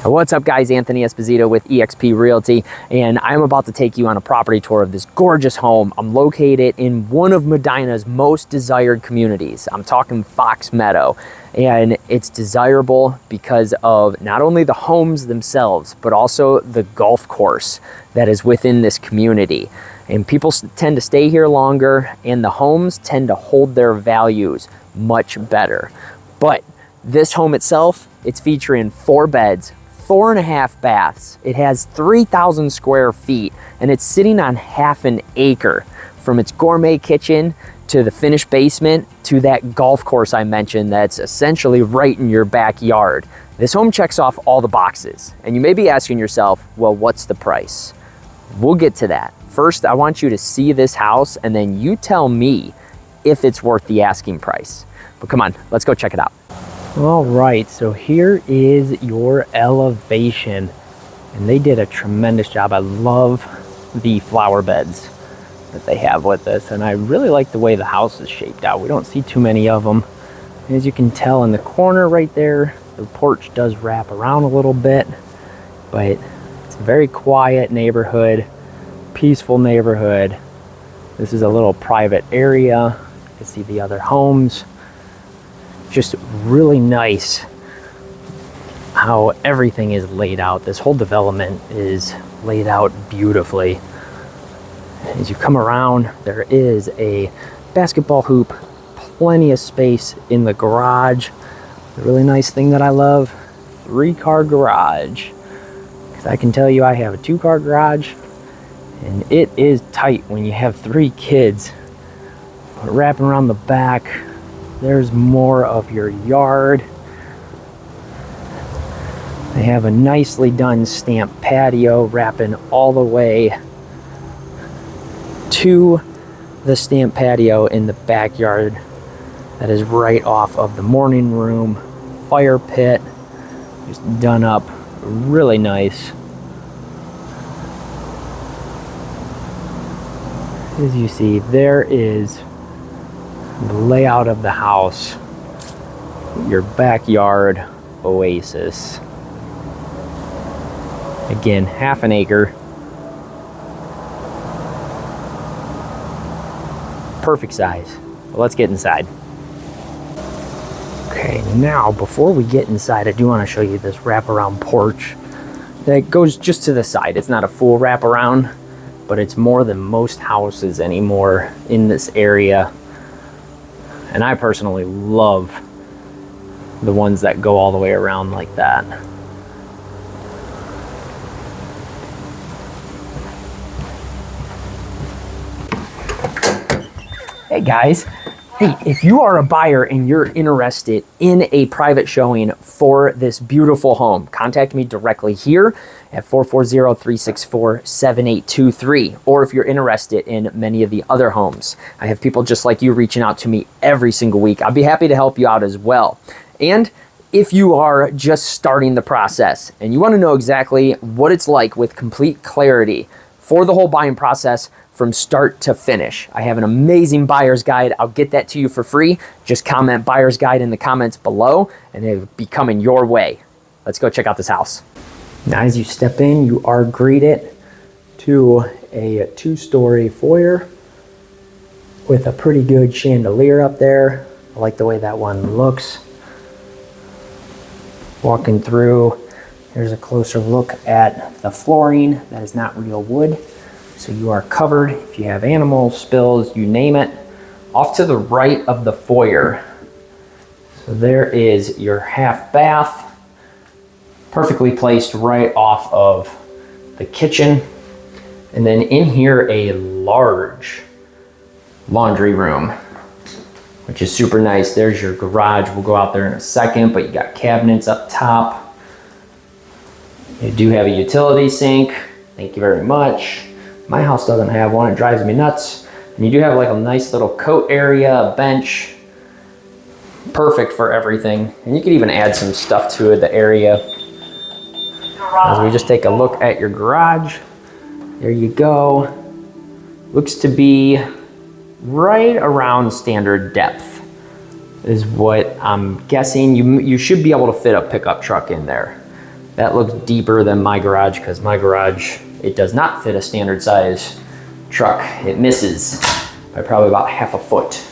What's up guys, Anthony Esposito with eXp Realty, and I'm about to take you on a property tour of this gorgeous home. I'm located in one of Medina's most desired communities. I'm talking Fox Meadow, and it's desirable because of not only the homes themselves, but also the golf course that is within this community. And people tend to stay here longer, and the homes tend to hold their values much better. But this home itself, it's featuring 4 beds, 4.5 baths. It has 3,000 square feet, and it's sitting on half an acre, from its gourmet kitchen to the finished basement to that golf course I mentioned that's essentially right in your backyard. This home checks off all the boxes, and you may be asking yourself, well, what's the price? We'll get to that. First, I want you to see this house, and then you tell me if it's worth the asking price. But come on, let's go check it out. All right, so here is your elevation, and they did a tremendous job. I love the flower beds that they have with this, and I really like the way the house is shaped out. We don't see too many of them. As you can tell in the corner right there, the porch does wrap around a little bit, but it's a very quiet neighborhood, peaceful neighborhood. This is a little private area. You can see the other homes. Just really nice how everything is laid out. This whole development is laid out beautifully. As you come around, there is a basketball hoop, plenty of space in the garage. The really nice thing that I love, 3-car garage. Because I can tell you I have a 2-car garage, and it is tight when you have 3 kids. But wrapping around the back, there's more of your yard. They have a nicely done stamped patio wrapping all the way to the stamped patio in the backyard that is right off of the morning room. Fire pit, just done up really nice. As you see, there is the layout of the house, your backyard oasis. Again, half an acre. Perfect size. Well, let's get inside. Okay, now before we get inside, I do want to show you this wraparound porch that goes just to the side. It's not a full wraparound, but it's more than most houses anymore in this area. And I personally love the ones that go all the way around like that. Hey guys, hey, if you are a buyer and you're interested in a private showing for this beautiful home, contact me directly here at 440-364-7823. Or if you're interested in many of the other homes, I have people just like you reaching out to me every single week. I'll be happy to help you out as well. And if you are just starting the process and you want to know exactly what it's like with complete clarity for the whole buying process from start to finish, I have an amazing buyer's guide. I'll get that to you for free. Just comment buyer's guide in the comments below and it'll be coming your way. Let's go check out this house. Now, as you step in, you are greeted to a 2-story foyer with a pretty good chandelier up there. I like the way that one looks. Walking through, here's a closer look at the flooring. That is not real wood, so you are covered if you have animals, spills, you name it. Off to the right of the foyer, so there is your half bath, perfectly placed right off of the kitchen. And then in here, a large laundry room, which is super nice. There's your garage. We'll go out there in a second, but you got cabinets up top. You do have a utility sink. Thank you very much. My house doesn't have one. It drives me nuts. And you do have like a nice little coat area, a bench. Perfect for everything. And you could even add some stuff to the area. As we just take a look at your garage, there you go. Looks to be right around standard depth is what I'm guessing. You should be able to fit a pickup truck in there. That looks deeper than my garage because my garage, it does not fit a standard size truck. It misses by probably about half a foot.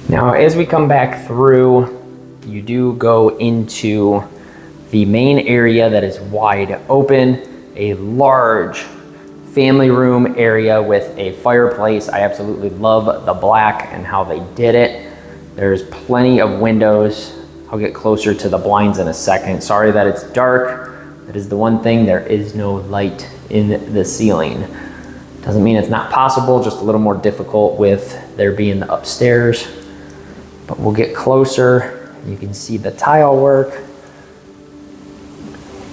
Now, as we come back through, you do go into the main area that is wide open, a large family room area with a fireplace. I absolutely love the black and how they did it. There's plenty of windows. I'll get closer to the blinds in a second. Sorry that it's dark. That is the one thing, there is no light in the ceiling. Doesn't mean it's not possible, just a little more difficult with there being the upstairs. But we'll get closer. You can see the tile work.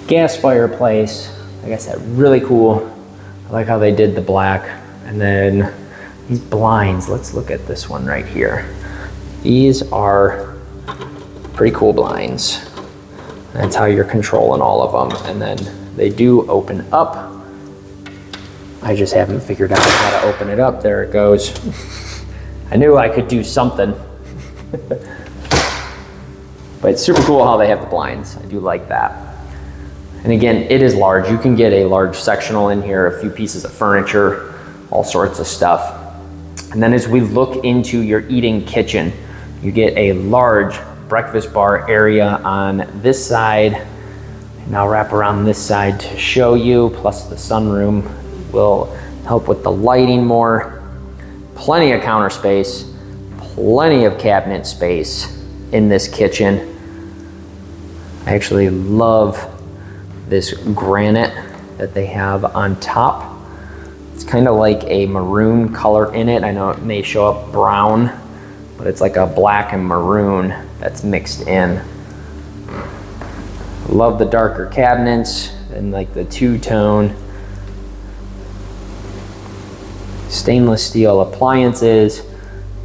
Gas fireplace, like I said, really cool. I like how they did the black. And then these blinds, let's look at this one right here. These are pretty cool blinds. That's how you're controlling all of them. And then they do open up. I just haven't figured out how to open it up. There it goes. I knew I could do something. But it's super cool how they have the blinds. I do like that. And again, it is large. You can get a large sectional in here, a few pieces of furniture, all sorts of stuff. And then as we look into your eating kitchen, you get a large breakfast bar area on this side. And I'll wrap around this side to show you, plus the sunroom will help with the lighting more. Plenty of counter space, plenty of cabinet space in this kitchen. I actually love this granite that they have on top. It's kind of like a maroon color in it. I know it may show up brown, but it's like a black and maroon that's mixed in. Love the darker cabinets and like the two-tone stainless steel appliances,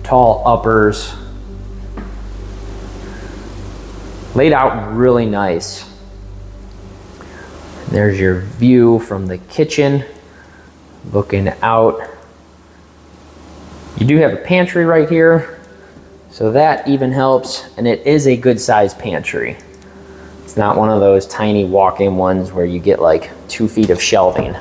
tall uppers. Laid out really nice. There's your view from the kitchen, looking out. You do have a pantry right here, so that even helps, and it is a good sized pantry. It's not one of those tiny walk-in ones where you get like 2 feet of shelving.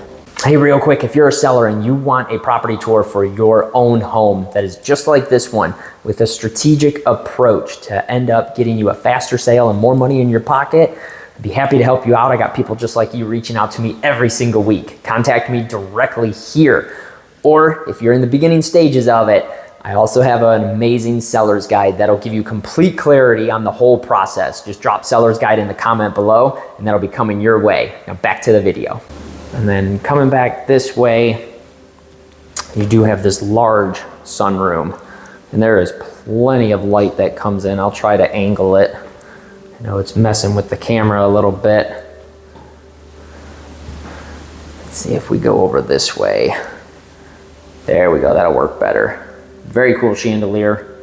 Hey, real quick, if you're a seller and you want a property tour for your own home that is just like this one, with a strategic approach to end up getting you a faster sale and more money in your pocket, I'd be happy to help you out. I got people just like you reaching out to me every single week. Contact me directly here. Or if you're in the beginning stages of it, I also have an amazing seller's guide that'll give you complete clarity on the whole process. Just drop seller's guide in the comment below and that'll be coming your way. Now back to the video. And then coming back this way, you do have this large sunroom. And there is plenty of light that comes in. I'll try to angle it. I know it's messing with the camera a little bit. Let's see if we go over this way. There we go, that'll work better. Very cool chandelier.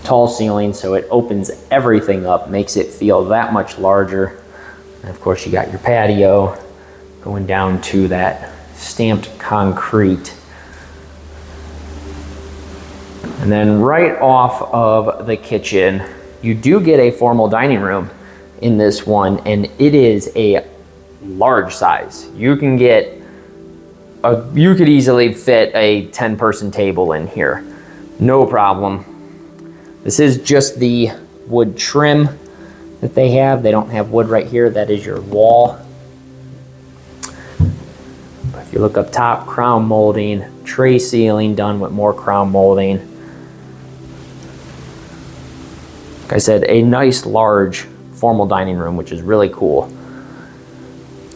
Tall ceiling, so it opens everything up, makes it feel that much larger. And of course you got your patio going down to that stamped concrete. And then right off of the kitchen, you do get a formal dining room in this one, and it is a large size. You can get you could easily fit a 10-person table in here, no problem. This is just the wood trim that they have. They don't have wood right here. That is your wall. But if you look up top, crown molding, tray ceiling done with more crown molding. Like I said, a nice large formal dining room, which is really cool.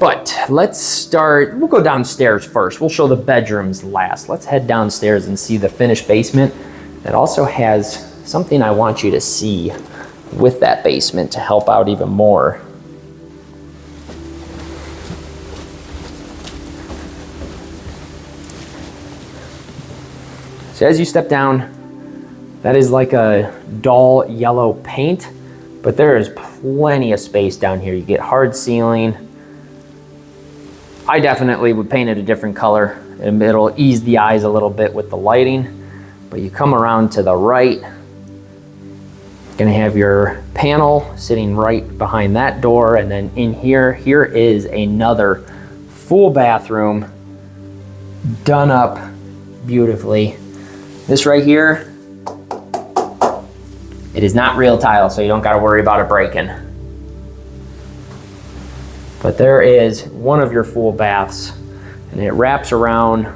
But let's start, we'll go downstairs first. We'll show the bedrooms last. Let's head downstairs and see the finished basement. That also has something I want you to see with that basement to help out even more. So as you step down, that is like a dull yellow paint, but there is plenty of space down here. You get hard ceiling. I definitely would paint it a different color, and it'll ease the eyes a little bit with the lighting. But you come around to the right, Gonna have your panel sitting right behind that door, and then in here is another full bathroom done up beautifully. This right here, it is not real tile, so you don't gotta worry about it breaking. But there is one of your full baths, and it wraps around.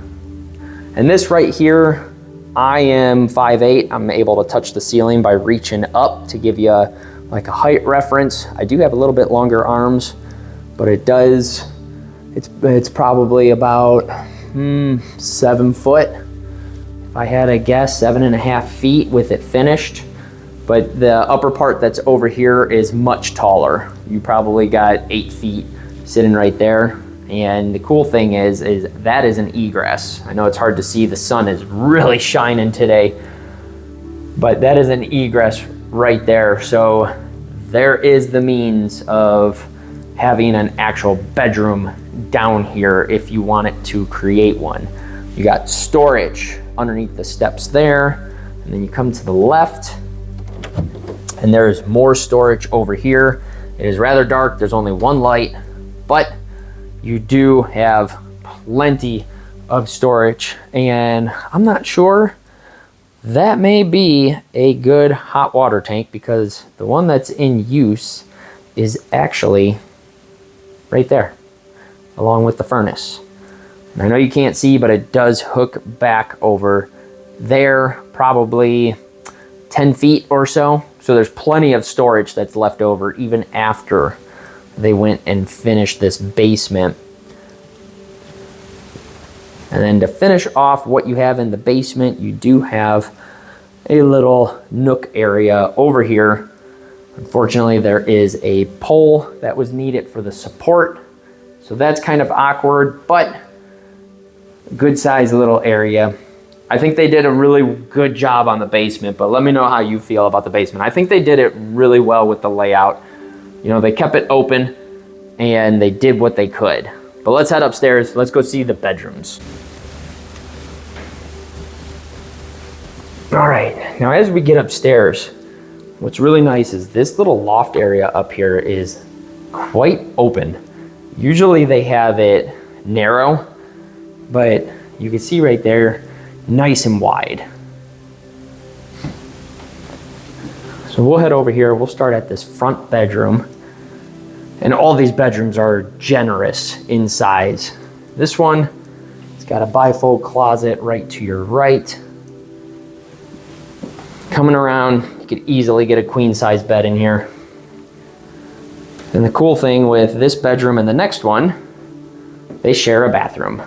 And this right here, I am 5'8". I'm able to touch the ceiling by reaching up to give you like a height reference. I do have a little bit longer arms, but it's probably about 7 foot. If I had to guess, 7.5 feet with it finished. But the upper part that's over here is much taller. You probably got 8 feet sitting right there. And the cool thing is that is an egress. I know it's hard to see, the sun is really shining today, but that is an egress right there. So there is the means of having an actual bedroom down here if you wanted to create one. You got storage underneath the steps there, and then you come to the left, and there's more storage over here. It is rather dark, there's only one light, but you do have plenty of storage, and I'm not sure, that may be a good hot water tank, because the one that's in use is actually right there, along with the furnace. And I know you can't see, but it does hook back over there, probably 10 feet or so. So there's plenty of storage that's left over even after they went and finished this basement. And then to finish off what you have in the basement, you do have a little nook area over here. Unfortunately, there is a pole that was needed for the support. So that's kind of awkward, but good sized little area. I think they did a really good job on the basement, but let me know how you feel about the basement. I think they did it really well with the layout. You know, they kept it open and they did what they could. But let's head upstairs. Let's go see the bedrooms. All right, now as we get upstairs, what's really nice is this little loft area up here is quite open. Usually they have it narrow, but you can see right there, nice and wide. So we'll head over here. We'll start at this front bedroom. And all these bedrooms are generous in size. This one, it's got a bifold closet right to your right. Coming around, you could easily get a queen size bed in here. And the cool thing with this bedroom and the next one, they share a bathroom.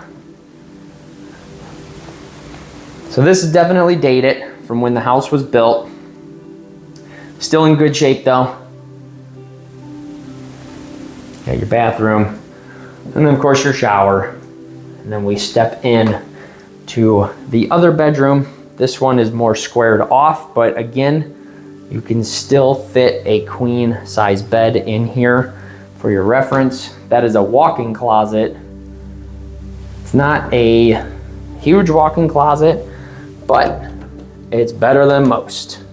So this is definitely dated from when the house was built. Still in good shape though. Got your bathroom, and then of course your shower. And then we step in to the other bedroom. This one is more squared off, but again, you can still fit a queen size bed in here for your reference. That is a walk-in closet. It's not a huge walk-in closet, but it's better than most.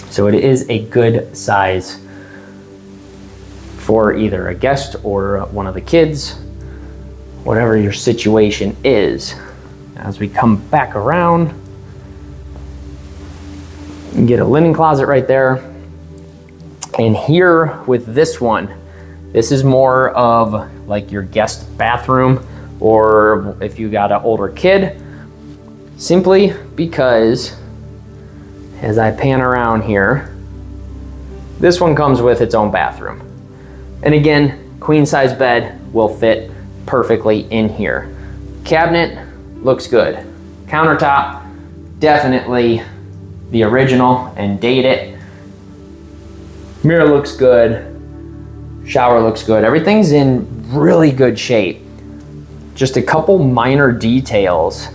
So it is a good size for either a guest or one of the kids, whatever your situation is. As we come back around, you can get a linen closet right there. And here with this one, this is more of like your guest bathroom, or if you got an older kid, simply because as I pan around here, this one comes with its own bathroom. And again, queen size bed will fit perfectly in here. Cabinet looks good. Countertop, definitely the original and dated. Mirror looks good. Shower looks good. Everything's in really good shape. Just a couple minor details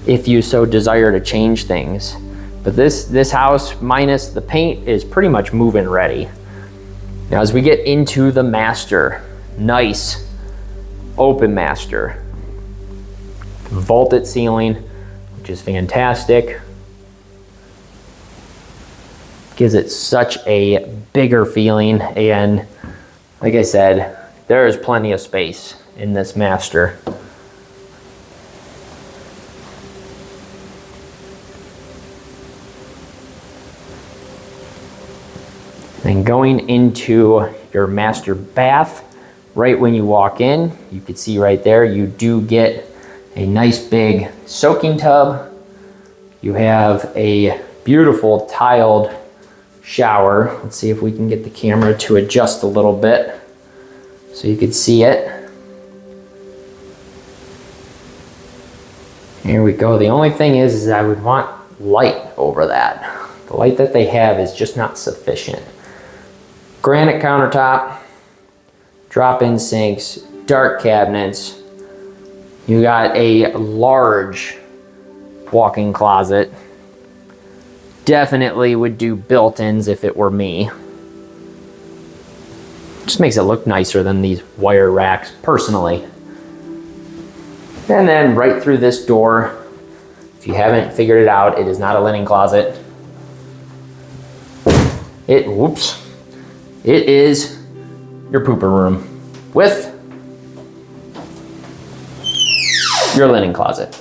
if you so desire to change things. But this house, minus the paint, is pretty much move-in ready. Now as we get into the master, nice open master. Vaulted ceiling, which is fantastic. Gives it such a bigger feeling, and like I said, there is plenty of space in this master. And going into your master bath, right when you walk in, you can see right there, you do get a nice big soaking tub. You have a beautiful tiled shower. Let's see if we can get the camera to adjust a little bit so you can see it. Here we go. The only thing is I would want light over that. The light that they have is just not sufficient. Granite countertop, drop-in sinks, dark cabinets. You got a large walk-in closet. Definitely would do built-ins if it were me. Just makes it look nicer than these wire racks, personally. And then right through this door, if you haven't figured it out, it is not a linen closet. It is your pooper room with your linen closet.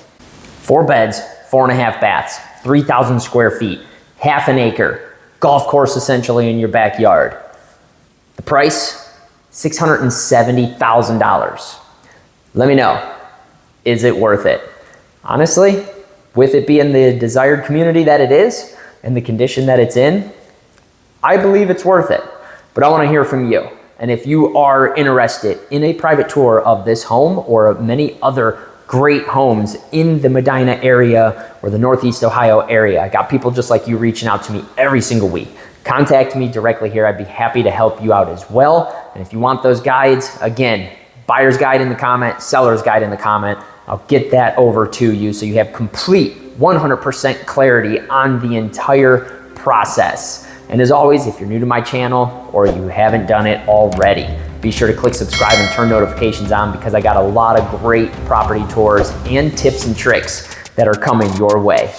4 beds, 4.5 baths, 3,000 square feet, half an acre, golf course essentially in your backyard. The price, $670,000. Let me know, is it worth it? Honestly, with it being the desired community that it is and the condition that it's in, I believe it's worth it. But I want to hear from you. And if you are interested in a private tour of this home or many other great homes in the Medina area or the Northeast Ohio area, I got people just like you reaching out to me every single week. Contact me directly here. I'd be happy to help you out as well. And if you want those guides, again, buyer's guide in the comment, seller's guide in the comment, I'll get that over to you so you have complete 100% clarity on the entire process. And as always, if you're new to my channel or you haven't done it already, be sure to click subscribe and turn notifications on because I got a lot of great property tours and tips and tricks that are coming your way.